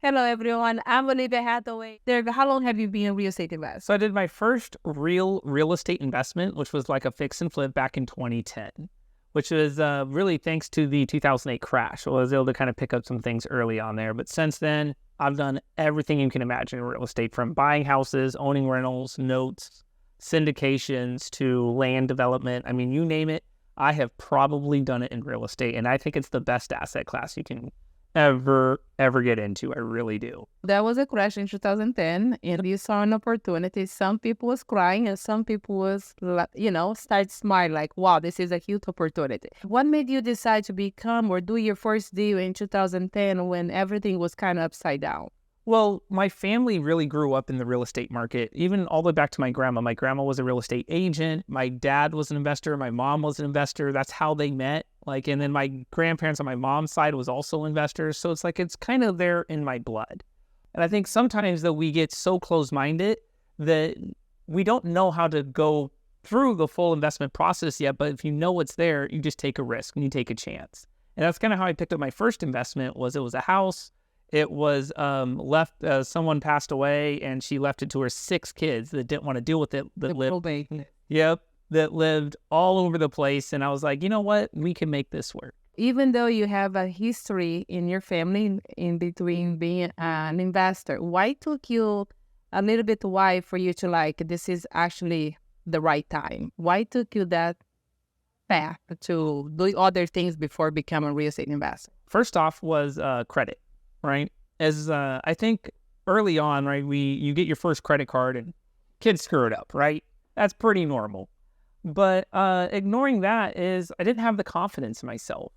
Hello, everyone. I'm Olivia Hathaway. Derek, how long have you been a real estate investor? So I did my first real estate investment, which was like a fix and flip back in 2010, which was really thanks to the 2008 crash. I was able to kind of pick up some things early on there. But since then, I've done everything you can imagine in real estate, from buying houses, owning rentals, notes, syndications, to land development. I mean, you name it, I have probably done it in real estate. And I think it's the best asset class you can ever get into. I really do. There was a crash in 2010, and you saw an opportunity. Some people was crying, and some people was, start smiling like, wow, this is a huge opportunity. What made you decide to become or do your first deal in 2010 when everything was kind of upside down? Well, my family really grew up in the real estate market, even all the way back to my grandma. My grandma was a real estate agent. My dad was an investor. My mom was an investor. That's how they met. And then my grandparents on my mom's side was also investors. So it's kind of there in my blood. And I think sometimes that we get so close-minded that we don't know how to go through the full investment process yet. But if you know what's there, you just take a risk and you take a chance. And that's kind of how I picked up my first investment. It was a house. It was someone passed away, and she left it to her 6 kids that didn't want to deal with it. That lived all over the place. And I was like, you know what? We can make this work. Even though you have a history in your family in between being an investor, why took you a little bit why for you to this is actually the right time? Why took you that path to do other things before becoming a real estate investor? First off was credit. Right? As I think early on, right, you get your first credit card and kids screw it up, right? That's pretty normal. But ignoring that is I didn't have the confidence in myself.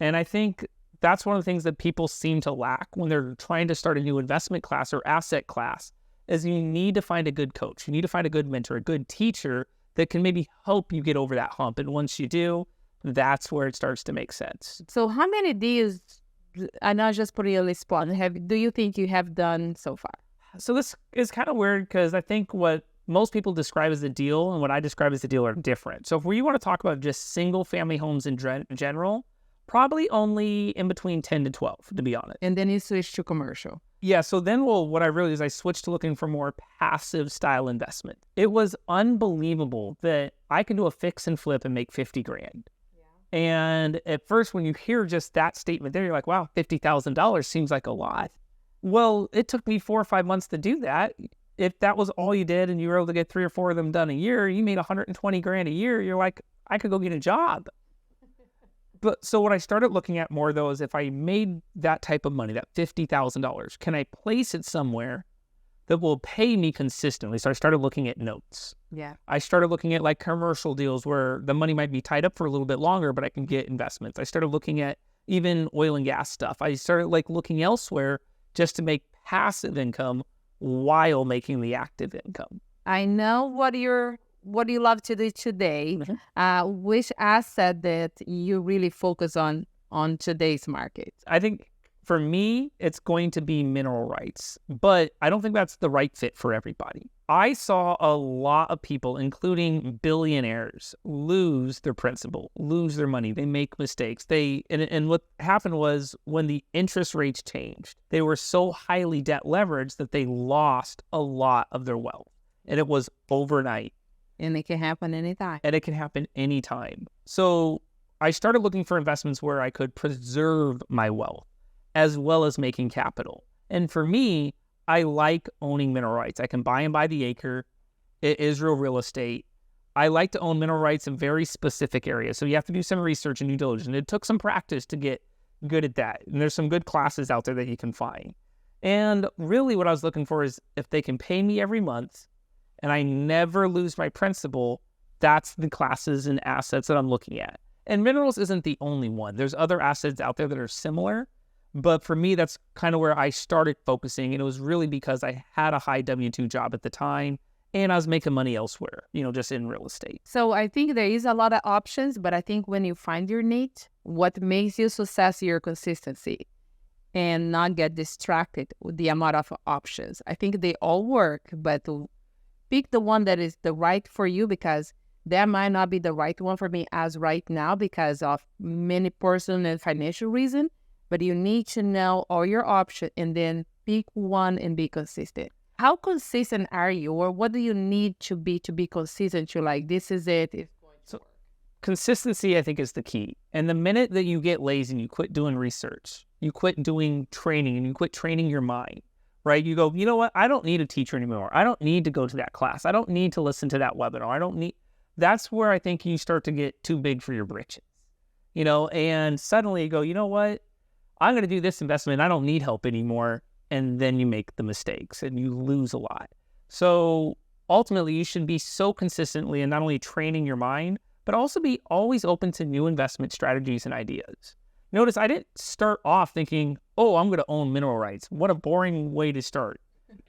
And I think that's one of the things that people seem to lack when they're trying to start a new investment class or asset class, is you need to find a good coach. You need to find a good mentor, a good teacher that can maybe help you get over that hump. And once you do, that's where it starts to make sense. So how many deals, and not just putting you on the spot, do you think you have done so far? So this is kind of weird because I think what most people describe as a deal and what I describe as a deal are different. So if we want to talk about just single family homes in general, probably only in between 10 to 12, to be honest. And then you switch to commercial. Yeah, so then what I really is I switched to looking for more passive style investment. It was unbelievable that I can do a fix and flip and make 50 grand. And at first, when you hear just that statement there, you're like, wow, $50,000 seems like a lot. Well, it took me 4 or 5 months to do that. If that was all you did and you were able to get 3 or 4 of them done a year, you made 120 grand a year. You're like, I could go get a job. But so what I started looking at more, though, is if I made that type of money, that $50,000, can I place it somewhere that will pay me consistently? So I started looking at notes. Yeah. I started looking at commercial deals where the money might be tied up for a little bit longer, but I can get investments. I started looking at even oil and gas stuff. I started looking elsewhere just to make passive income while making the active income. I know what you love to do today. Which asset that you really focus on today's market? I think for me, it's going to be mineral rights, but I don't think that's the right fit for everybody. I saw a lot of people, including billionaires, lose their principal, lose their money. They make mistakes. And what happened was when the interest rates changed, they were so highly debt leveraged that they lost a lot of their wealth. And it was overnight. And it can happen anytime. So I started looking for investments where I could preserve my wealth as well as making capital. And for me, I like owning mineral rights. I can buy and buy the acre. It is real estate. I like to own mineral rights in very specific areas. So you have to do some research and due diligence. And it took some practice to get good at that. And there's some good classes out there that you can find. And really what I was looking for is if they can pay me every month and I never lose my principal, that's the classes and assets that I'm looking at. And minerals isn't the only one. There's other assets out there that are similar. But for me, that's kind of where I started focusing. And it was really because I had a high W-2 job at the time and I was making money elsewhere, just in real estate. So I think there is a lot of options, but I think when you find your niche, what makes you success is your consistency and not get distracted with the amount of options. I think they all work, but pick the one that is the right for you, because that might not be the right one for me as right now because of many personal and financial reasons. but you need to know all your options and then pick one and be consistent. How consistent are you, or what do you need to be consistent? You're like, this is it. It's going to work. Consistency, I think, is the key. And the minute that you get lazy and you quit doing research, you quit doing training, and you quit training your mind, right? You go, you know what? I don't need a teacher anymore. I don't need to go to that class. I don't need to listen to that webinar. That's where I think you start to get too big for your britches, and suddenly you go, you know what? I'm going to do this investment. I don't need help anymore. And then you make the mistakes and you lose a lot. So ultimately, you should be so consistently and not only training your mind, but also be always open to new investment strategies and ideas. Notice I didn't start off thinking, oh, I'm going to own mineral rights. What a boring way to start.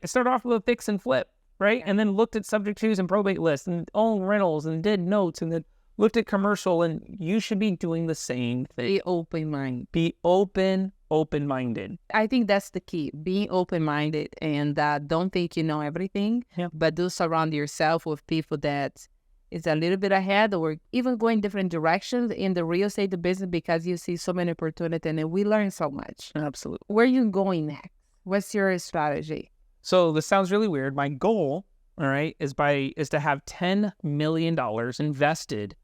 I started off with a fix and flip, right? And then looked at subject twos and probate lists and owned rentals and did notes and then looked at commercial, and you should be doing the same thing. Be open-minded. Be open-minded. I think that's the key, being open-minded, and don't think you know everything, but do surround yourself with people that is a little bit ahead or even going different directions in the real estate business, because you see so many opportunities and we learn so much. Absolutely. Where are you going next? What's your strategy? So this sounds really weird. My goal, all right, is to have $10 million invested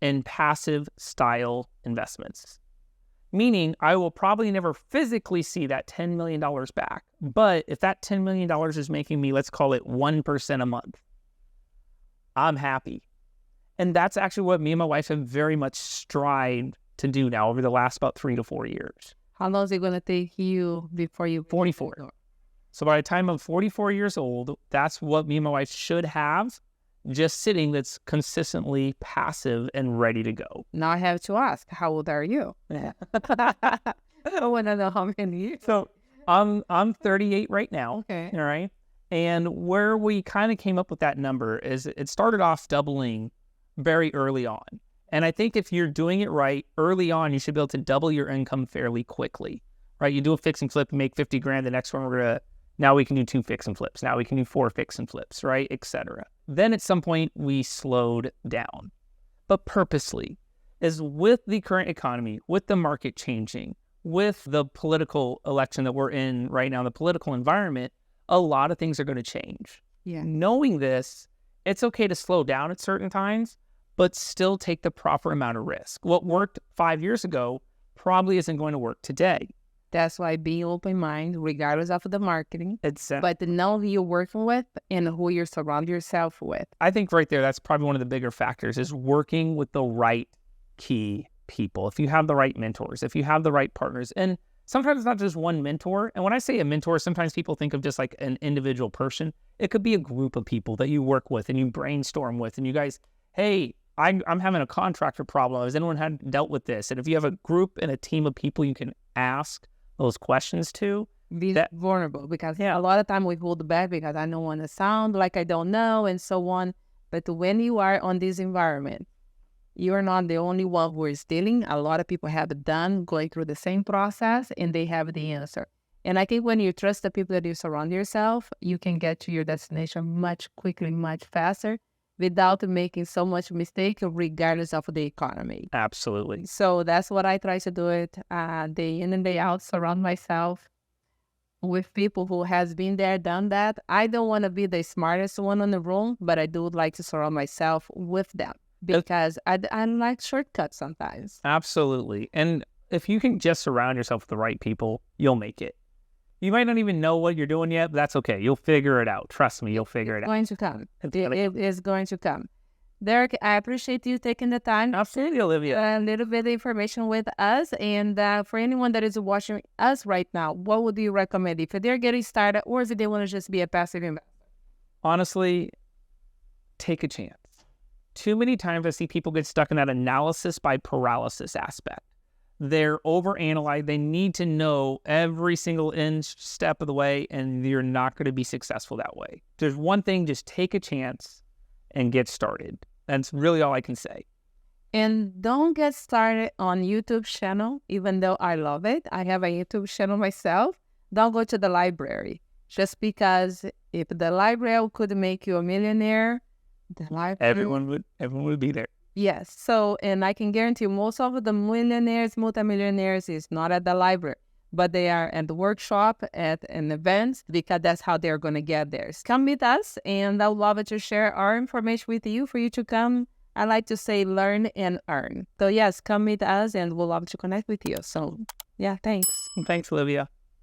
in passive style investments. Meaning I will probably never physically see that $10 million back. But if that $10 million is making me, let's call it 1% a month, I'm happy. And that's actually what me and my wife have very much strived to do now over the last about 3 to 4 years. How long is it going to take you before you... 44. So by the time I'm 44 years old, that's what me and my wife should have just sitting, that's consistently passive and ready to go. Now I have to ask, how old are you? I want to know how many years. So I'm 38 right now. Okay. All right. And where we kind of came up with that number is it started off doubling very early on. And I think if you're doing it right early on, you should be able to double your income fairly quickly, right? You do a fix and flip, make 50 grand. The next one, now we can do 2 fix and flips. Now we can do 4 fix and flips, right? Etc. Then at some point we slowed down, but purposely, is with the current economy, with the market changing, with the political election that we're in right now, the political environment, a lot of things are going to change. Yeah. Knowing this, it's okay to slow down at certain times, but still take the proper amount of risk. What worked 5 years ago probably isn't going to work today. That's why being open-minded, regardless of the marketing, Exactly. but to know who you're working with and who you surround yourself with. I think right there, that's probably one of the bigger factors, is working with the right key people. If you have the right mentors, if you have the right partners, and sometimes it's not just one mentor. And when I say a mentor, sometimes people think of just like an individual person. It could be a group of people that you work with and you brainstorm with, and you guys, hey, I'm having a contractor problem. Has anyone had dealt with this? And if you have a group and a team of people you can ask those questions to, Be vulnerable, because a lot of time we hold back because I don't want to sound like I don't know and so on. But when you are on this environment, you're not the only one who is dealing. A lot of people have going through the same process, and they have the answer. And I think when you trust the people that you surround yourself, you can get to your destination much quickly, much faster, without making so much mistake, regardless of the economy. Absolutely. So that's what I try to do it day in and day out, surround myself with people who has been there, done that. I don't want to be the smartest one in the room, but I do like to surround myself with them, because I like shortcuts sometimes. Absolutely. And if you can just surround yourself with the right people, you'll make it. You might not even know what you're doing yet, but that's okay. You'll figure it out. Trust me, you'll figure it out. It's going to come. It is going to come. Derek, I appreciate you taking the time. Absolutely, Olivia. A little bit of information with us. And for anyone that is watching us right now, what would you recommend if they're getting started, or if they want to just be a passive investor? Honestly, take a chance. Too many times I see people get stuck in that analysis by paralysis aspect. They're overanalyzed. They need to know every single step of the way, and you're not going to be successful that way. There's one thing, just take a chance and get started. That's really all I can say. And don't get started on YouTube channel, even though I love it. I have a YouTube channel myself. Don't go to the library. Just because if the library could make you a millionaire, the library... Everyone would be there. Yes. So, and I can guarantee you, most of the millionaires, multimillionaires is not at the library, but they are at the workshop, at an event, because that's how they're going to get there. Come with us, and I would love to share our information with you for you to come. I like to say learn and earn. So yes, come with us, and we'll love to connect with you. So yeah, thanks. Thanks, Olivia.